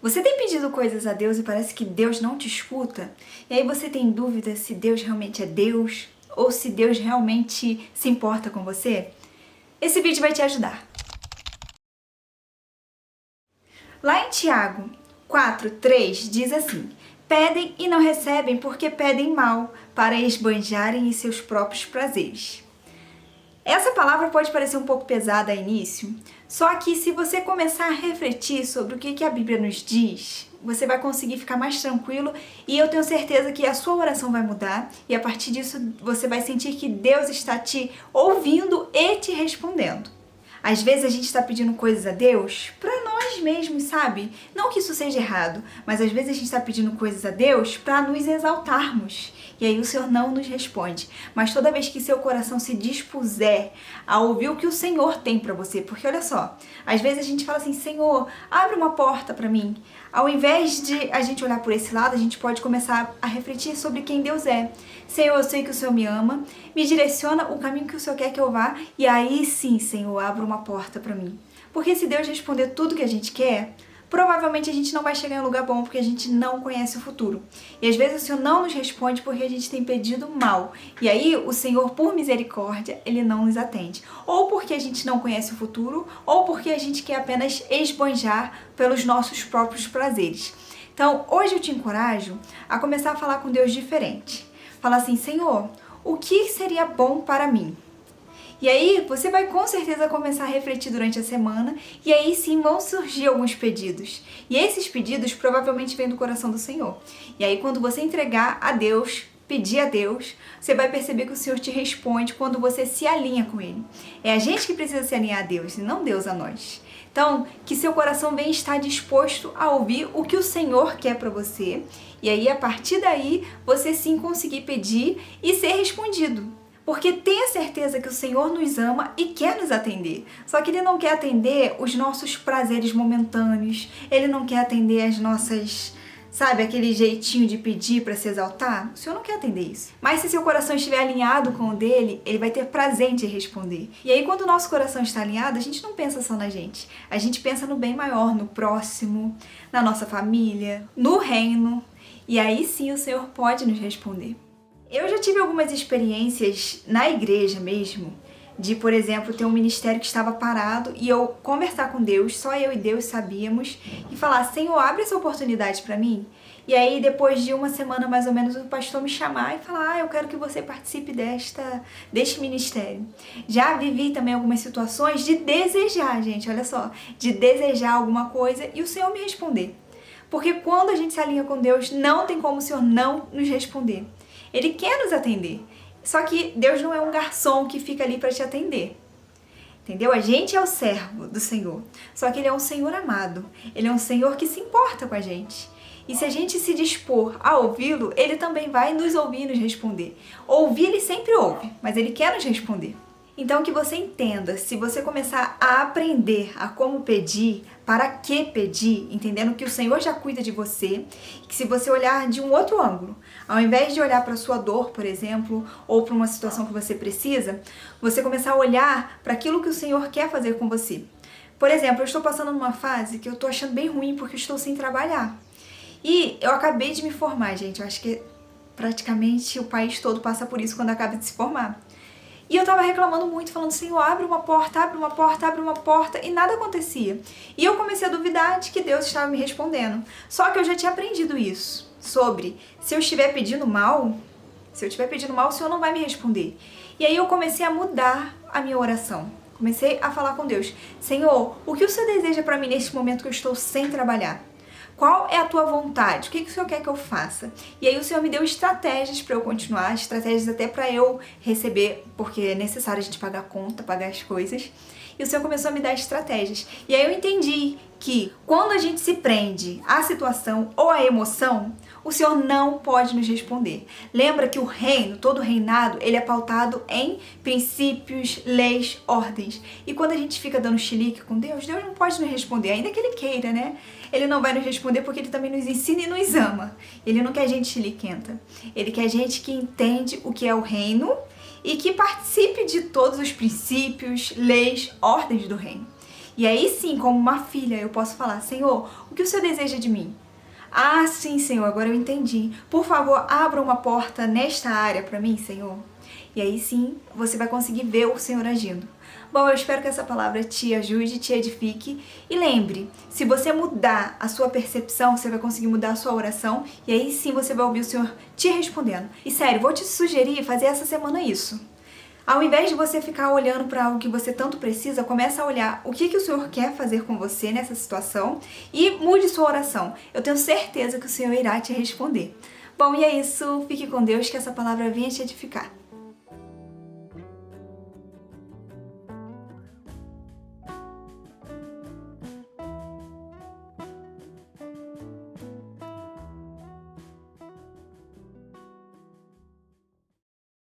Você tem pedido coisas a Deus e parece que Deus não te escuta? E aí você tem dúvida se Deus realmente é Deus ou se Deus realmente se importa com você? Esse vídeo vai te ajudar. Lá em Tiago 4:3 diz assim: pedem e não recebem porque pedem mal, para esbanjarem em seus próprios prazeres. Essa palavra pode parecer um pouco pesada a início, só que se você começar a refletir sobre o que a Bíblia nos diz, você vai conseguir ficar mais tranquilo e eu tenho certeza que a sua oração vai mudar e a partir disso você vai sentir que Deus está te ouvindo e te respondendo. Às vezes a gente está pedindo coisas a Deus para nós mesmos, sabe? Não que isso seja errado, mas às vezes a gente está pedindo coisas a Deus para nos exaltarmos. E aí o Senhor não nos responde. Mas toda vez que seu coração se dispuser a ouvir o que o Senhor tem para você, porque olha só, às vezes a gente fala assim: Senhor, abre uma porta para mim. Ao invés de a gente olhar por esse lado, a gente pode começar a refletir sobre quem Deus é. Senhor, eu sei que o Senhor me ama, me direciona o caminho que o Senhor quer que eu vá, e aí sim, Senhor, abra uma porta para mim. Porque se Deus responder tudo que a gente quer, provavelmente a gente não vai chegar em um lugar bom porque a gente não conhece o futuro. E às vezes o Senhor não nos responde porque a gente tem pedido mal. E aí o Senhor, por misericórdia, Ele não nos atende. Ou porque a gente não conhece o futuro, ou porque a gente quer apenas esbanjar pelos nossos próprios prazeres. Então, hoje eu te encorajo a começar a falar com Deus diferente. Fala assim: Senhor, o que seria bom para mim? E aí você vai com certeza começar a refletir durante a semana e aí sim vão surgir alguns pedidos. E esses pedidos provavelmente vêm do coração do Senhor. E aí quando você entregar a Deus, pedir a Deus, você vai perceber que o Senhor te responde quando você se alinha com Ele. É a gente que precisa se alinhar a Deus e não Deus a nós. Então, que seu coração venha estar disposto a ouvir o que o Senhor quer para você. E aí, a partir daí, você sim conseguir pedir e ser respondido. Porque tenha certeza que o Senhor nos ama e quer nos atender. Só que Ele não quer atender os nossos prazeres momentâneos. Ele não quer atender as nossas... Sabe, aquele jeitinho de pedir para se exaltar? O Senhor não quer atender isso. Mas se seu coração estiver alinhado com o dele, Ele vai ter prazer em te responder. E aí, quando o nosso coração está alinhado, a gente não pensa só na gente. A gente pensa no bem maior, no próximo, na nossa família, no reino. E aí sim o Senhor pode nos responder. Eu já tive algumas experiências na igreja mesmo, de, por exemplo, ter um ministério que estava parado e eu conversar com Deus, só eu e Deus sabíamos, e falar: Senhor, abre essa oportunidade para mim. E aí, depois de uma semana mais ou menos, o pastor me chamar e falar: eu quero que você participe deste ministério. Já vivi também algumas situações de desejar, gente, olha só, de desejar alguma coisa e o Senhor me responder. Porque quando a gente se alinha com Deus, não tem como o Senhor não nos responder. Ele quer nos atender. Só que Deus não é um garçom que fica ali para te atender. Entendeu? A gente é o servo do Senhor. Só que Ele é um Senhor amado. Ele é um Senhor que se importa com a gente. E se a gente se dispor a ouvi-lo, Ele também vai nos ouvir e nos responder. Ouvir Ele sempre ouve, mas Ele quer nos responder. Então que você entenda, se você começar a aprender a como pedir, para que pedir, entendendo que o Senhor já cuida de você, que se você olhar de um outro ângulo, ao invés de olhar para a sua dor, por exemplo, ou para uma situação que você precisa, você começar a olhar para aquilo que o Senhor quer fazer com você. Por exemplo, eu estou passando numa fase que eu estou achando bem ruim porque eu estou sem trabalhar. E eu acabei de me formar, gente, eu acho que praticamente o país todo passa por isso quando acaba de se formar. E eu tava reclamando muito, falando: Senhor, abre uma porta, abre uma porta, abre uma porta, e nada acontecia. E eu comecei a duvidar de que Deus estava me respondendo. Só que eu já tinha aprendido isso, sobre se eu estiver pedindo mal, o Senhor não vai me responder. E aí eu comecei a mudar a minha oração. Comecei a falar com Deus: Senhor, o que o Senhor deseja para mim neste momento que eu estou sem trabalhar? Qual é a tua vontade? O que o Senhor quer que eu faça? E aí o Senhor me deu estratégias para eu continuar, estratégias até para eu receber, porque é necessário a gente pagar a conta, pagar as coisas. E o Senhor começou a me dar estratégias. E aí eu entendi que quando a gente se prende à situação ou à emoção, o Senhor não pode nos responder. Lembra que o reino, todo reinado, ele é pautado em princípios, leis, ordens. E quando a gente fica dando chilique com Deus, Deus não pode nos responder, ainda que Ele queira, né? Ele não vai nos responder porque Ele também nos ensina e nos ama. Ele não quer gente chiliquenta. Ele quer gente que entende o que é o reino e que participe de todos os princípios, leis, ordens do reino. E aí sim, como uma filha, eu posso falar: Senhor, o que o Senhor deseja de mim? Ah, sim, Senhor, agora eu entendi. Por favor, abra uma porta nesta área para mim, Senhor. E aí sim, você vai conseguir ver o Senhor agindo. Bom, eu espero que essa palavra te ajude, te edifique. E lembre, se você mudar a sua percepção, você vai conseguir mudar a sua oração. E aí sim você vai ouvir o Senhor te respondendo. E sério, vou te sugerir fazer essa semana isso. Ao invés de você ficar olhando para algo que você tanto precisa, começa a olhar o que o Senhor quer fazer com você nessa situação e mude sua oração. Eu tenho certeza que o Senhor irá te responder. Bom, e é isso. Fique com Deus, que essa palavra venha te edificar.